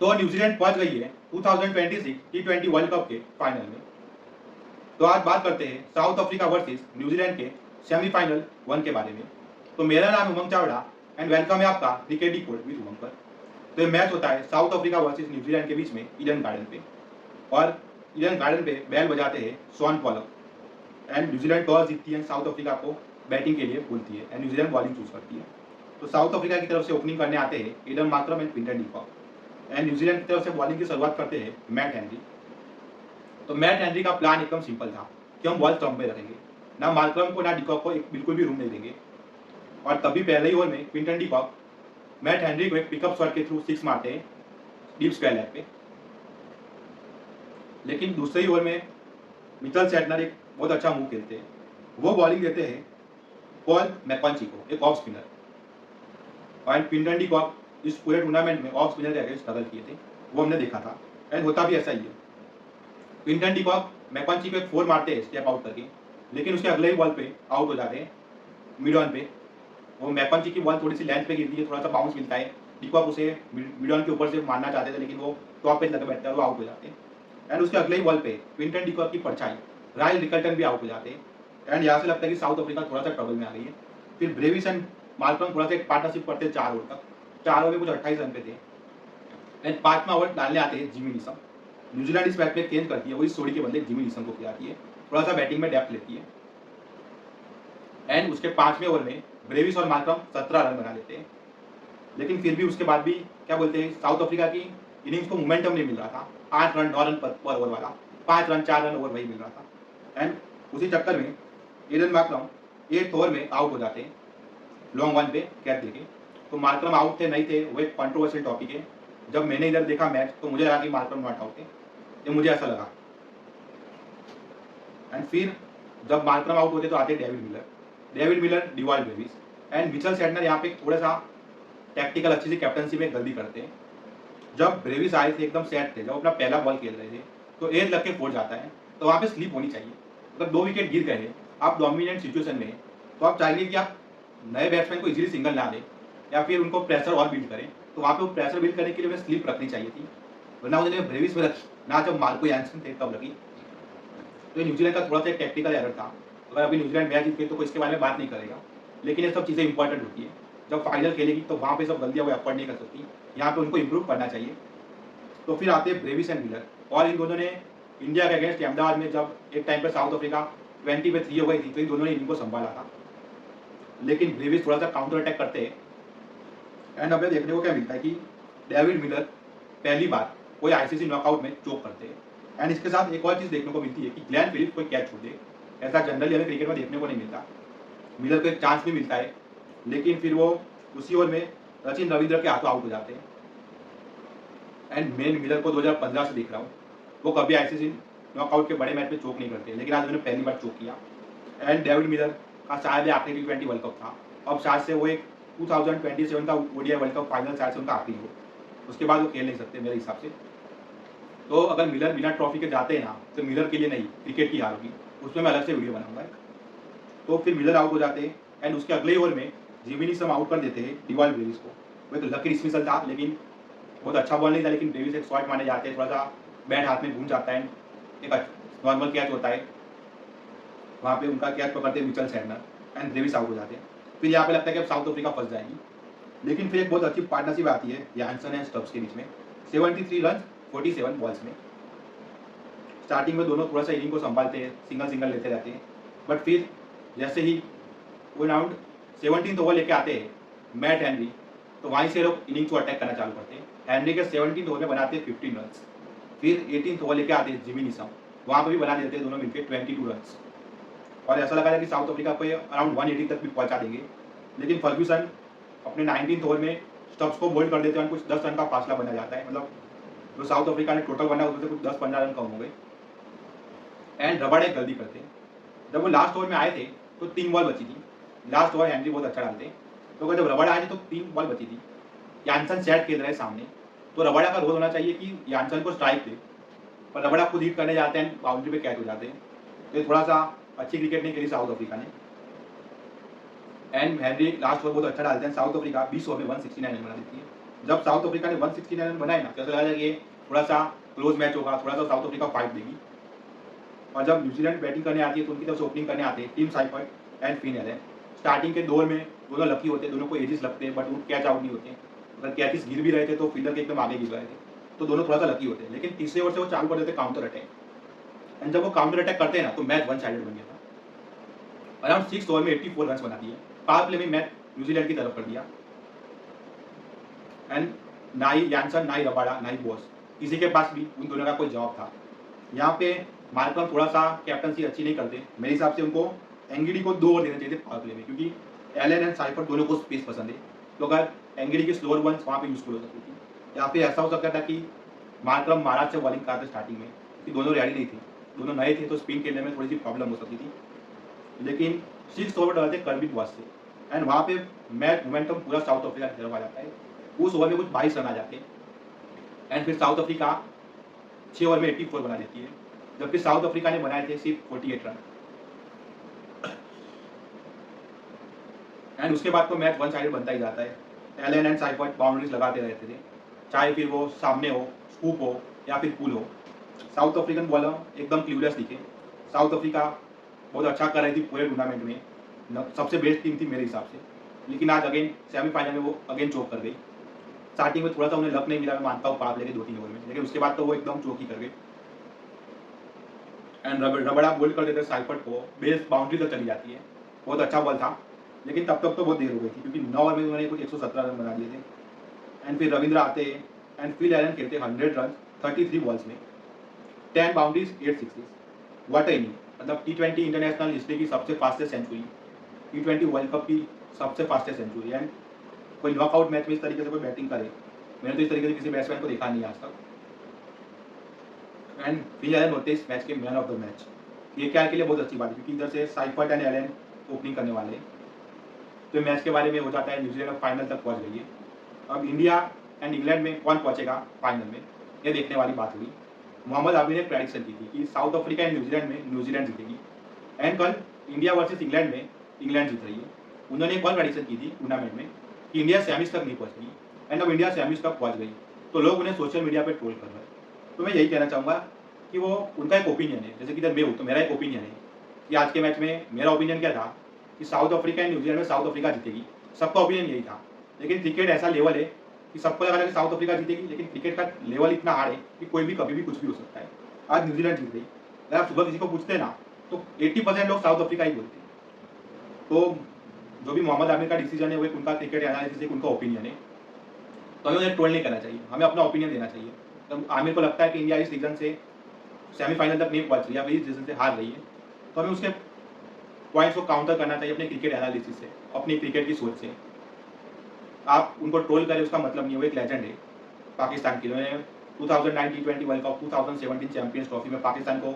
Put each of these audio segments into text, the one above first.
तो न्यूजीलैंड पहुंच गई है 2026 T20 वर्ल्ड कप के फाइनल में। तो आज बात करते हैं साउथ अफ्रीका वर्सेस न्यूजीलैंड के सेमीफाइनल 1 के बारे में। तो मेरा नाम उमंग चावड़ा एंड वेलकम है आपका क्रिकेट डी कोड विद उमंग पर। तो ये मैच होता है साउथ अफ्रीका वर्सेस न्यूजीलैंड के बीच में ईडन गार्डन पे, और ईडन गार्डन पे बैल बजाते हैं Shaun Pollock and New Zealand toss जीतती है, साउथ अफ्रीका को बैटिंग के लिए बोलती है एंड न्यूजीलैंड बॉलिंग चूज करती है। तो साउथ अफ्रीका की तरफ से ओपनिंग करने आते हैं Aiden Markram and Quinton de Kock, and New Zealand की तरफ से बॉलिंग की शुरुआत करते हैं मैट हेनरी। तो मैट हेनरी का प्लान एकदम सिंपल था कि हम बॉल स्टंप में रखेंगे, ना मार्करम को ना डिकॉक को एक बिल्कुल भी रूम नहीं देंगे। और तभी पहले ही ओवर में क्विंटन डिकॉक मैट हेनरी को एक पिकअप शॉट के थ्रू सिक्स मारते हैं डीप स्क्वायर लेग पे। लेकिन दूसरे ही ओवर में मिचेल सैटनर एक बहुत अच्छा मूव खेलते हैं, वो बॉलिंग देते हैं पॉल मैकॉन्ची को, एक ऑफ स्पिनर। और क्विंटन डिकॉक इस पूरे टूर्नामेंट में ऑफ स्पिनर के अगेंस्ट स्ट्रगल किए थे, वो हमने देखा था एंड होता भी ऐसा ही है। क्विंटन डिकॉक मैकॉन्ची को एक फोर मारते हैं स्टेप आउट करके, लेकिन उसके अगले ही बॉल पे आउट हो जाते हैं मिड ऑन पे। वो मैकॉन्ची की बॉल थोड़ी सी लेंथ पे गिरती है, थोड़ा सा बाउंस मिलता है, डिकॉक उसे मिड ऑन के ऊपर से मारना चाहते थे, लेकिन वो टॉप पे लगे बैठता है, वो आउट हो जाते हैं। एंड उसके अगले ही बॉल पे क्विंटन डिकॉक की परछाई रायल रिकल्टन भी आउट हो जाते हैं। एंड यहाँ से लगता है कि साउथ अफ्रीका थोड़ा सा ट्रबल में आ गई है। फिर ब्रेविस एंड मार्करम थोड़ा सा एक पार्टनरशिप करते हैं 4 ओवर तक, 4 ओवर में कुछ 28 रन पे थे। एंड 5वां ओवर डालने आते हैं जिमी नीसम। न्यूजीलैंड इस बैट में चेंज करती है, वही सोडी के बदले जिमी नीसम को खिलाती है, थोड़ा सा बैटिंग में डेप्थ लेती है। एंड उसके 5वें ओवर में ब्रेविस और मार्करम 17 रन बना लेते हैं। लेकिन फिर भी उसके बाद भी क्या बोलते हैं, साउथ अफ्रीका की इनिंग्स को मोमेंटम नहीं मिल रहा था, 8 रन 9 रन पर ओवर वाला, 5 रन 4 रन ओवर वही मिल रहा था। एंड उसी चक्कर में एडन मार्करम 8th ओवर में आउट हो जाते हैं लॉन्ग वन पे कैच देके। तो मार्करम आउट थे नहीं थे वो एक कंट्रोवर्शियल टॉपिक है। जब मैंने इधर देखा मैच तो मुझे लगा कि मार्करम नॉट आउट है, ये मुझे ऐसा लगा। एंड फिर जब मार्करम आउट होते तो आते David Miller Dewald Brevis and Mitchell Santner यहाँ पे थोड़ा सा टैक्टिकल अच्छी सी कैप्टनसी में गलती करते हैं। जब ब्रेविस आए थे एकदम सेट थे, जब अपना पहला बॉल खेल रहे थे, तो एज लग के फोड़ जाता है, तो वहाँ पे स्लिप होनी चाहिए। अगर 2 विकेट गिर गए हैं, आप डोमिनेंट सिचुएशन में हैं, तो आप चाहिए कि आप नए बैट्समैन को इजीली सिंगल ना दें या फिर उनको प्रेशर और बिल्ड करें। तो वहाँ पे वो प्रेशर बिल्ड करने के लिए उन्हें स्लिप रखनी चाहिए थी, वरना उन्होंने ब्रेविस में रखी ना, जब मार्को यानसन थे तब रखी। तो ये न्यूजीलैंड का थोड़ा सा एक टेक्निकल एरर था। अगर अभी न्यूजीलैंड मैच जीत गई तो कोई इसके बारे में बात नहीं करेगा, लेकिन ये सब चीज़ें इंपॉर्टेंट होती है। जब फाइनल खेलेगी तो वहाँ पे सब गलतियाँ वो अफोर्ड नहीं कर सकती, यहाँ पे उनको इंप्रूव करना चाहिए। तो फिर आते हैं ब्रेविस एंड मिलर, और इन दोनों ने इंडिया के अगेंस्ट अहमदाबाद में जब एक टाइम पर साउथ अफ्रीका 20 पे 3 हो गई थी, तो इन दोनों ने इनको संभाला था। लेकिन ब्रेविस थोड़ा सा काउंटर अटैक करते हैं एंड अब देखने को क्या मिलता है कि डेविड मिलर पहली बार कोई आईसीसी नॉकआउट में चोक करते हैं। एंड इसके साथ एक और चीज़ देखने को मिलती है कि ग्लेन फिलिप्स कोई कैच छोड़ दे, ऐसा जनरली हमें क्रिकेट में देखने को नहीं मिलता। मिलर को एक चांस भी मिलता है, लेकिन फिर वो उसी ओवर में सचिन रविंद्र के हाथों आउट हो जाते हैं। एंड मेन मिलर को 2015 से दिख रहा हूँ, वो कभी आईसीसी नॉकआउट के बड़े मैच में चोक नहीं करते, लेकिन आज उन्होंने पहली बार चोक किया। एंड डेविड मिलर का शायद आखिरी T20 वर्ल्ड कप था, अब शायद से वो एक 2027 का ओडीआई वर्ल्ड कप फाइनल शायद से उनका आखिरी हो, उसके बाद वो खेल नहीं सकते मेरे हिसाब से। तो अगर मिलर बिना ट्रॉफी के जाते हैं ना, तो मिलर के लिए नहीं, क्रिकेट की हार होगी, उसमें मैं अलग से वीडियो बनाऊंगा। तो फिर मिलर आउट हो जाते हैं एंड उसके अगले ओवर में जिमी नीसम आउट कर देते हैं डिवाल्ड ब्रेविस को। वो एक लकी डिसमिसल था, लेकिन बहुत अच्छा बॉल नहीं था, लेकिन ब्रेविस एक शॉट मारने जाते हैं, थोड़ा सा बैट हाथ में घूम जाता है, एक नॉर्मल कैच होता है, वहाँ पे उनका कैच पकड़ते हैं Mitchell Santner and Brevis out हो जाते हैं। फिर यहाँ पे लगता है कि अब साउथ अफ्रीका फंस जाएगी, लेकिन फिर एक बहुत अच्छी पार्टनरशिप आती है यानसन एंड स्टब्स के बीच में, 73 रन 47 बॉल्स में। स्टार्टिंग में दोनों थोड़ा सा इनिंग को संभालते हैं, सिंगल लेते रहते हैं, बट फिर जैसे ही वो राउंड 17th ओवर लेके आते हैं मैट हेनरी, तो वहीं से लोग इनिंग को अटैक करना चालू करते हैं। हेनरी के 17th ओवर में बनाते हैं 15 रन। फिर 18th ओवर लेके आते हैं जिमी नीसम, वहाँ पर भी बना देते हैं दोनों मिलकर 22 रन, और ऐसा लगा था कि साउथ अफ्रीका को अराउंड 180 तक भी पहुँचा देंगे। लेकिन फर्ग्यूसन अपने 19th ओवर में स्टब्स को बोल्ड कर देते हैं, कुछ 10 रन का फासला बना जाता है, मतलब जो साउथ अफ्रीका ने टोटल बना उसमें से कुछ 10-15 रन कम हो गए। एंड रबाडा एक गलती करते हैं, जब वो लास्ट ओवर में आए थे तो 3 बॉल बची थी, लास्ट ओवर हेनरी बहुत अच्छा डालते हैं, तो जब रबाडा आए थे तो 3 बॉल बची थी, यानसन सेट खेल रहे सामने, तो रबाडा का रोल होना चाहिए कि यानसन को स्ट्राइक दे, पर रबाडा खुद हिट करने जाते हैं, बाउंड्री पे कैच हो जाते हैं। तो ये थोड़ा सा अच्छी क्रिकेट नहीं खेली साउथ अफ्रीका ने। एंड हेनरी लास्ट ओवर बहुत अच्छा डालते हैं, साउथ अफ्रीका 20 ओवर में 169 रन बना देती है। जब साउथ अफ्रीका ने 169 रन बनाए ना, तो ऐसा लगा कि ये थोड़ा सा क्लोज मैच होगा, थोड़ा सा साउथ अफ्रीका फाइट देगी। और जब न्यूजीलैंड बैटिंग करने आती है तो उनकी तरफ से ओपनिंग करने आते हैं team Seifert and Finn Allen. Starting के दौर में दोनों लकी होते हैं, दोनों को एजेस लगते हैं, बट वो कैच आउट नहीं होते। अगर कैचेस गिर भी रहे थे तो फील्डर के एकदम आगे गिर रहे थे, तो दोनों थोड़ा सा लकी होते हैं। लेकिन तीसरे ओवर से वो चालू कर देते काउंटर अटैक, एंड जब वो काउंटर अटैक करते हैं ना, तो मैच वन साइडेड बन गया था। अराउंड 6 ओवर में 84 रन बना दिए। पावर प्ले में मैच न्यूजीलैंड की तरफ कर दिया, एंड नाई यानसन, नाई रबाडा, नाई बॉस, किसी के पास भी उन दोनों का कोई जवाब था। यहाँ पे मार्करम थोड़ा सा कैप्टनसी अच्छी नहीं करते। मेरे हिसाब से उनको एंगिडी को 2 ओवर देना चाहिए थे पावर प्ले में, क्योंकि एलन एंड साइफर दोनों को स्पेस पसंद है। तो अगर एंगिडी की स्लोअर वंस वहाँ पे यूजफुल हो सकती थी। या फिर ऐसा हो सकता था कि मार्करम महाराज से बॉलिंग करते स्टार्टिंग में, कि दोनों रेडी नहीं थे, दोनों नए थे, तो स्पिन खेलने में थोड़ी सी प्रॉब्लम हो सकती थी। लेकिन 6 ओवर डालते कर्बिट वॉस से, एंड वहाँ पे मैच मोमेंटम पूरा साउथ अफ्रीका की तरफ आ जाता है। उस ओवर में कुछ 22 रन आ जाते हैं, एंड फिर साउथ अफ्रीका 6 ओवर में 84 बना देती है, जबकि साउथ अफ्रीका ने बनाए थे सिर्फ 48 रन। एंड उसके बाद तो मैच वन साइडेड बनता ही जाता है। एलन एंड साइफर्ट बाउंड्रीज लगाते रहते थे, चाहे फिर वो सामने हो, स्कूप हो या फिर पुल हो। साउथ अफ्रीकन बॉलर एकदम क्लूलेस दिखे। साउथ अफ्रीका बहुत अच्छा कर रही थी पूरे टूर्नामेंट में, सबसे बेस्ट टीम थी मेरे हिसाब से। लेकिन आज अगेन सेमीफाइनल में वो अगेन चोक कर गई। स्टार्टिंग में थोड़ा सा उन्हें लक नहीं मिला, मैं मानता हूँ, पार लेके 2-3 ओवर में, लेकिन उसके बाद तो वो एकदम चोक ही कर गई। एंड रबड़ा बोल्ड कर देते साइफर्ट को, बेस बाउंड्री तक चली जाती है। बहुत अच्छा बॉल था, लेकिन तब तक तो बहुत देर हो गई थी, क्योंकि 9 ओवर में उन्होंने कुछ 117 रन बना दिए थे। एंड फिर रविंद्र आते हैं, एंड फिल एलन खेलते 100 रन 33 बॉल्स में, 10 boundaries 8 sixes. What a inning! मतलब T20 इंटरनेशनल हिस्ट्री की सबसे fastest century, T20 world cup की सबसे फास्टेस्ट सेंचुरी। एंड कोई नॉकआउट मैच में इस तरीके से कोई बैटिंग करे, मैंने तो इस तरीके से किसी बैट्समैन को देखा नहीं आज तक। एंड फिल एलन होते इस मैच के मैन ऑफ द मैच। ये क्या के लिए बहुत अच्छी बात है, क्योंकि इधर से साइफर्ट एंड एलन ओपनिंग करने वाले हैं। तो मैच के बारे में हो जाता है, न्यूजीलैंड फाइनल तक पहुंच गई है। अब इंडिया एंड इंग्लैंड में कौन पहुंचेगा फाइनल में, ये देखने वाली बात हुई। मोहम्मद आबी ने प्रेडिक्शन की थी कि साउथ अफ्रीका एंड न्यूजीलैंड में न्यूजीलैंड जीतेगी, एंड कल इंडिया वर्सेस इंग्लैंड में इंग्लैंड जीत रही है। उन्होंने एक और प्रेडिक्शन की थी टूर्नामेंट में कि इंडिया सेमीज तक नहीं पहुंचेगी, एंड अब इंडिया सेमीज तक पहुंच गई। तो लोग उन्हें सोशल मीडिया पर ट्रोल कर रहे हैं। तो मैं यही कहना चाहूँगा कि वो उनका एक ओपिनियन है, जैसे कि इधर मैं हूँ तो मेरा एक ओपिनियन है कि आज के मैच में मेरा ओपिनियन क्या था कि साउथ अफ्रीका एंड न्यूजीलैंड में साउथ अफ्रीका जीतेगी। सबका ओपिनियन यही था। लेकिन क्रिकेट ऐसा लेवल है कि सबको लगा था कि साउथ अफ्रीका जीतेगी, लेकिन क्रिकेट का लेवल इतना हार्ड है कि कोई भी कभी भी कुछ भी हो सकता है। आज न्यूजीलैंड जीत गई। अगर आप सुबह किसी को पूछते हैं ना, तो 80% लोग साउथ अफ्रीका ही बोलते हैं। तो जो भी मोहम्मद आमिर का डिसीजन है वो एक उनका क्रिकेट एनालिसिस, एक उनका ओपिनियन है, तो हमें उन्हें ट्रोल नहीं करना चाहिए, हमें अपना ओपिनियन देना चाहिए। तो आमिर को लगता है कि इंडिया इस रीजन से सेमीफाइनल तक नहीं पहुंच रही है, इस रीजन से हार रही है, तो हमें उसके पॉइंट्स को काउंटर करना चाहिए अपने क्रिकेट एनालिसिस से, अपनी क्रिकेट की सोच से। आप उनको ट्रोल करें उसका मतलब नहीं है, वो एक लेजेंड है पाकिस्तान के। उन्होंने 2009 T20 world cup, 2017 champions trophy में पाकिस्तान को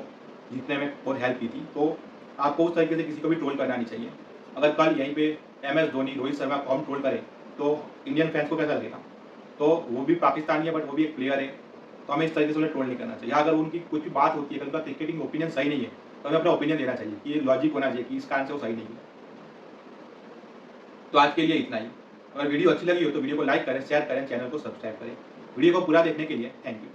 जीतने में बहुत हेल्प की थी। तो आपको उस तरीके से किसी को भी ट्रोल करना नहीं चाहिए। अगर कल यहीं पे MS धोनी, रोहित शर्मा को हम ट्रोल करें तो इंडियन फैंस को कैसा लगेगा? तो वो भी पाकिस्तानी है, बट वो भी एक प्लेयर है, तो हमें इस तरीके से उन्हें ट्रोल नहीं करना चाहिए। अगर उनकी कुछ भी बात होती है, अगर उनका क्रिकेटिंग ओपिनियन सही नहीं है, तो हमें अपना ओपिनियन देना चाहिए कि ये लॉजिक होना चाहिए कि इस कारण से वो सही नहीं है। तो आज के लिए इतना ही। अगर वीडियो अच्छी लगी हो तो वीडियो को लाइक करें, शेयर करें, चैनल को सब्सक्राइब करें। वीडियो को पूरा देखने के लिए थैंक यू।